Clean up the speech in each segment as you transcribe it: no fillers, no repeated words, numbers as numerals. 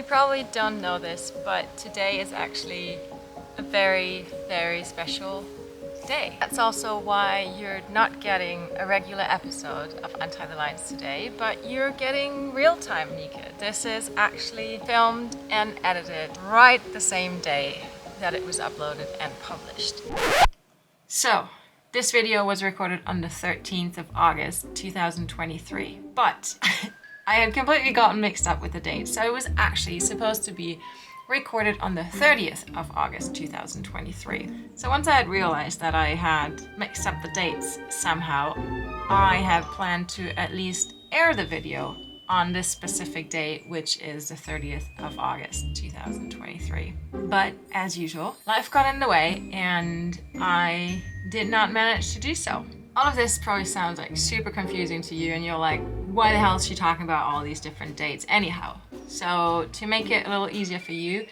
probably don't know this, but today is actually a very, very special day. That's also why you're not getting a regular episode of Untie the Lines today, but you're getting real-time Nika. This is actually filmed and edited right the same day that it was uploaded and published. So, this video was recorded on the 13th of August 2023, but I had completely gotten mixed up with the date, so it was actually supposed to be recorded on the 30th of August 2023. So once I had realized that I had mixed up the dates somehow, I had planned to at least air the video on this specific date, which is the 30th of August 2023. But as usual, life got in the way and I did not manage to do so. All of this probably sounds like super confusing to you and you're like, why the hell is she talking about all these different dates anyhow? So to make it a little easier for you,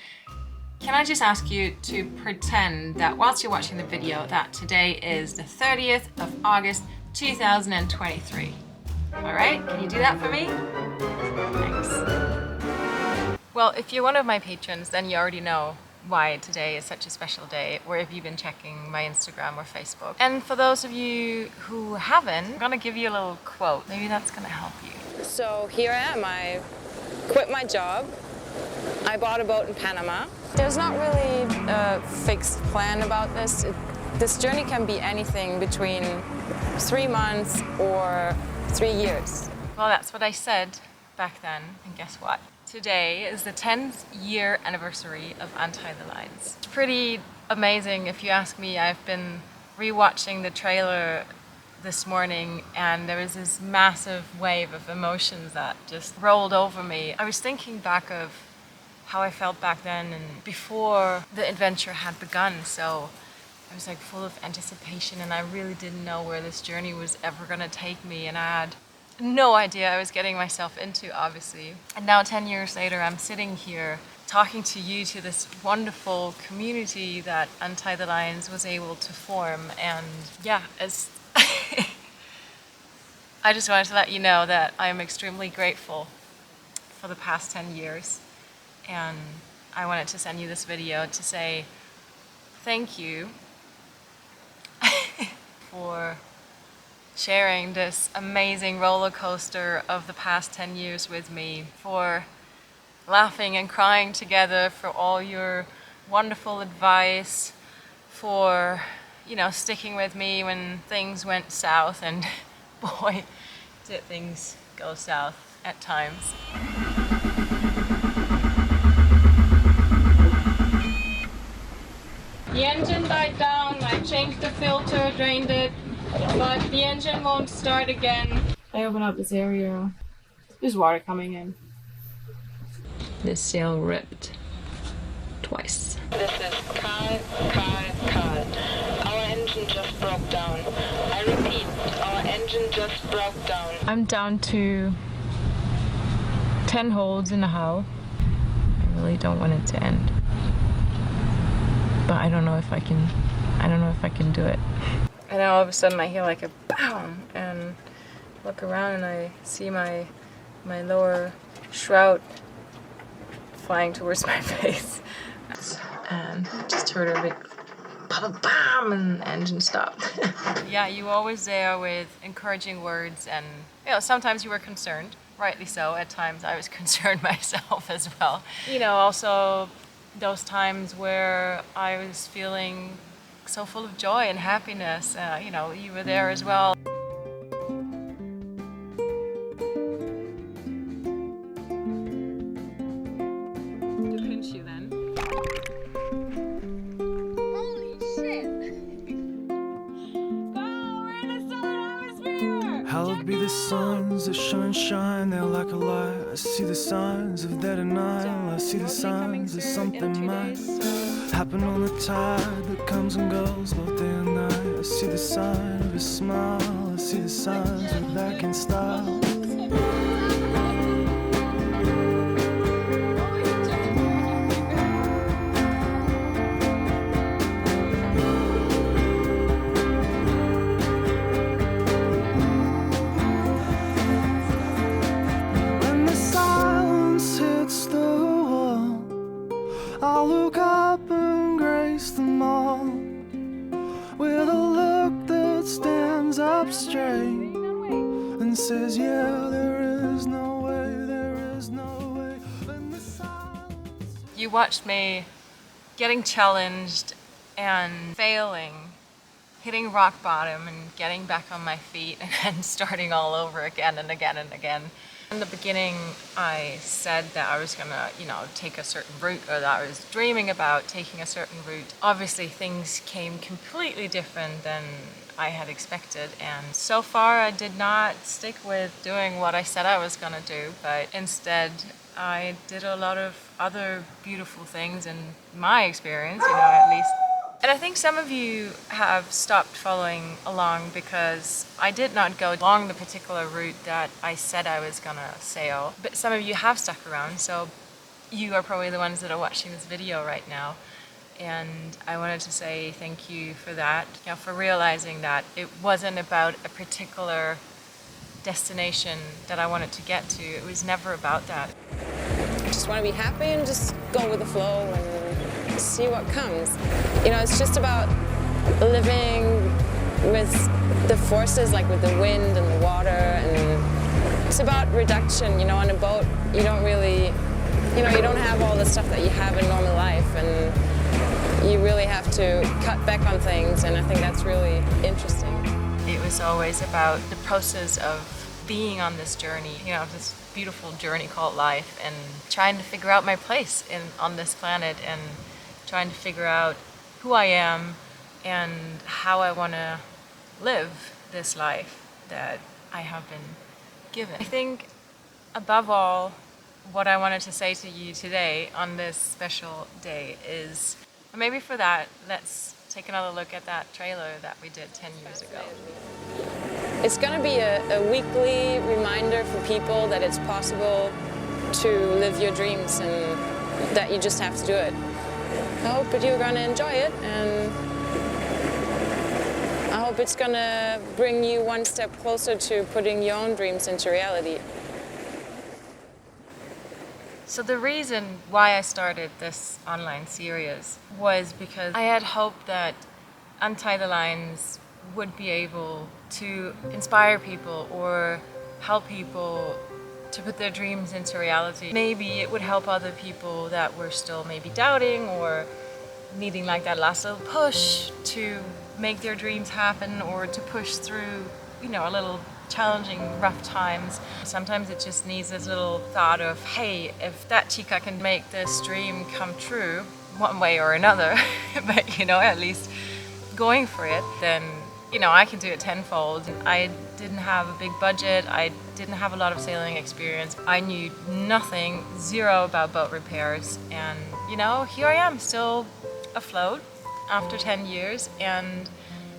can I just ask you to pretend that whilst you're watching the video that today is the 30th of August 2023. Alright, can you do that for me? Thanks. Well, if you're one of my patrons, then you already know why today is such a special day, or if you've been checking my Instagram or Facebook. And for those of you who haven't, I'm gonna give you a little quote. Maybe that's gonna help you. So here I am, I quit my job. I bought a boat in Panama. There's not really a fixed plan about this. This journey can be anything between 3 months or 3 years. Well, that's what I said back then, and guess what? Today is the 10th year anniversary of Untie the Lines. It's pretty amazing if you ask me. I've been rewatching the trailer this morning and there was this massive wave of emotions that just rolled over me. I was thinking back of how I felt back then and before the adventure had begun, so I was like full of anticipation and I really didn't know where this journey was ever gonna take me, and I had no idea I was getting myself into, obviously. And now 10 years later, I'm sitting here talking to you, to this wonderful community that Untie the Lines was able to form. And yeah, I just wanted to let you know that I am extremely grateful for the past 10 years. And I wanted to send you this video to say thank you for sharing this amazing roller coaster of the past 10 years with me, for laughing and crying together, for all your wonderful advice, for, you know, sticking with me when things went south, and boy, did things go south at times. The engine died down, I changed the filter, drained it, but the engine won't start again. I open up this area. There's water coming in. This sail ripped twice. This is Karl. Our engine just broke down. I repeat, our engine just broke down. I'm down to 10 holes in the hull. I really don't want it to end. But I don't know if I can do it. And then all of a sudden I hear like a BAM! And look around and I see my lower shroud flying towards my face. And just heard a big BAM! And the engine stopped. Yeah, you were always there with encouraging words, and you know, sometimes you were concerned, rightly so. At times I was concerned myself as well. You know, also those times where I was feeling so full of joy and happiness, you know, you were there as well. To pinch you then. Holy shit! Go, we're in the southern hemisphere! Hallowed be the suns that shine, they're like a light. I see the signs of their denial, I see the signs that something might happen on the tide that comes and goes both day and night. I see the sign of a smile, I see the signs we're back in style. When the silence hits the wall, stands up straight and says, yeah, there is no way, there is no way. And the silence. You watched me getting challenged and failing, hitting rock bottom and getting back on my feet and then starting all over again and again and again. In the beginning, I said that I was gonna, take a certain route, or that I was dreaming about taking a certain route. Obviously, things came completely different than I had expected, and so far I did not stick with doing what I said I was gonna do, but instead I did a lot of other beautiful things in my experience, at least. And I think some of you have stopped following along because I did not go along the particular route that I said I was gonna sail. But some of you have stuck around, so you are probably the ones that are watching this video right now. And I wanted to say thank you for that, for realizing that it wasn't about a particular destination that I wanted to get to. It was never about that. I just want to be happy and just go with the flow and see what comes. It's just about living with the forces, like with the wind and the water, and it's about reduction. On a boat, you don't really, you don't have all the stuff that you have in normal life, and you really have to cut back on things, and I think that's really interesting. It was always about the process of being on this journey, this beautiful journey called life, and trying to figure out my place on this planet, and trying to figure out who I am and how I want to live this life that I have been given. I think above all, what I wanted to say to you today on this special day is, maybe for that, let's take another look at that trailer that we did 10 years ago. It's going to be a weekly reminder for people that it's possible to live your dreams and that you just have to do it. I hope that you're going to enjoy it, and I hope it's going to bring you one step closer to putting your own dreams into reality. So the reason why I started this online series was because I had hoped that Untie the Lines would be able to inspire people or help people to put their dreams into reality. Maybe it would help other people that were still maybe doubting or needing like that last little push to make their dreams happen, or to push through, a little challenging, rough times. Sometimes it just needs this little thought of, hey, if that chica can make this dream come true one way or another, but at least going for it, then I can do it tenfold. I didn't have a big budget. I didn't have a lot of sailing experience. I knew nothing, zero about boat repairs. And, here I am, still afloat after 10 years. And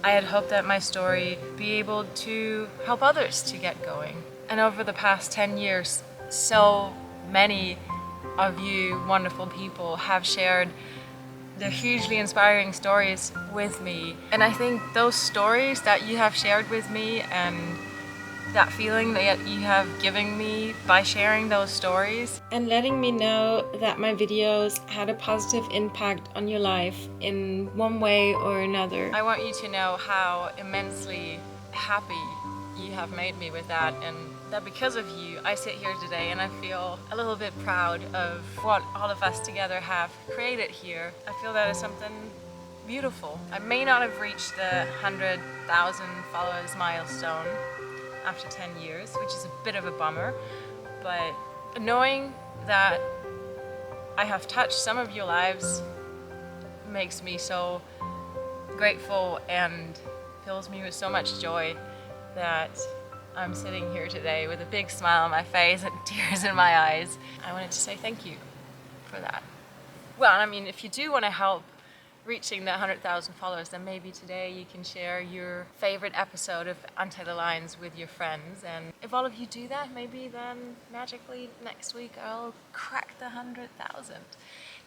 I had hoped that my story be able to help others to get going. And over the past 10 years, so many of you wonderful people have shared their hugely inspiring stories with me. And I think those stories that you have shared with me, and that feeling that you have given me by sharing those stories and letting me know that my videos had a positive impact on your life in one way or another. I want you to know how immensely happy you have made me with that, and that because of you, I sit here today and I feel a little bit proud of what all of us together have created here. I feel that is something beautiful. I may not have reached the 100,000 followers milestone after 10 years, which is a bit of a bummer, but knowing that I have touched some of your lives makes me so grateful and fills me with so much joy that I'm sitting here today with a big smile on my face and tears in my eyes. I wanted to say thank you for that. Well, if you do want to help reaching the 100,000 followers, then maybe today you can share your favorite episode of Untie the Lines with your friends. And if all of you do that, maybe then magically next week I'll crack the 100,000.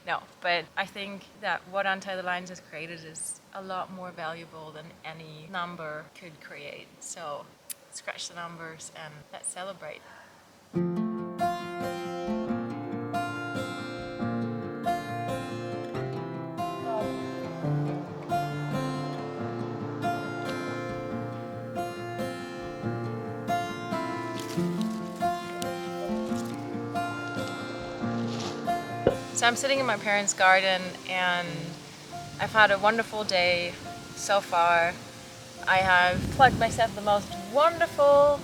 No, but I think that what Untie the Lines has created is a lot more valuable than any number could create. So scratch the numbers and let's celebrate. So I'm sitting in my parents' garden and I've had a wonderful day so far. I have plucked myself the most wonderful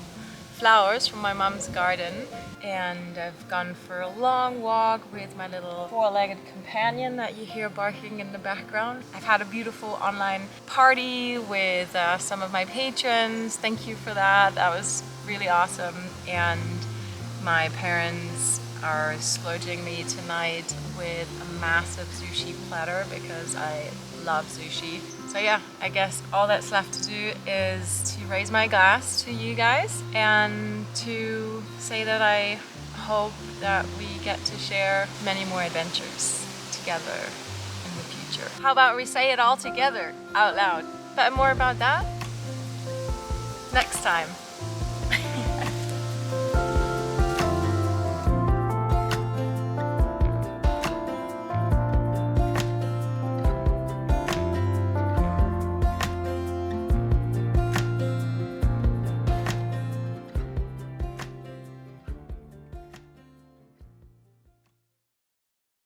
flowers from my mom's garden, and I've gone for a long walk with my little four-legged companion that you hear barking in the background. I've had a beautiful online party with some of my patrons. Thank you for that. That was really awesome. And my parents are splurging me tonight with a massive sushi platter because I love sushi. So yeah, I guess all that's left to do is to raise my glass to you guys and to say that I hope that we get to share many more adventures together in the future. How about we say it all together out loud? But more about that next time.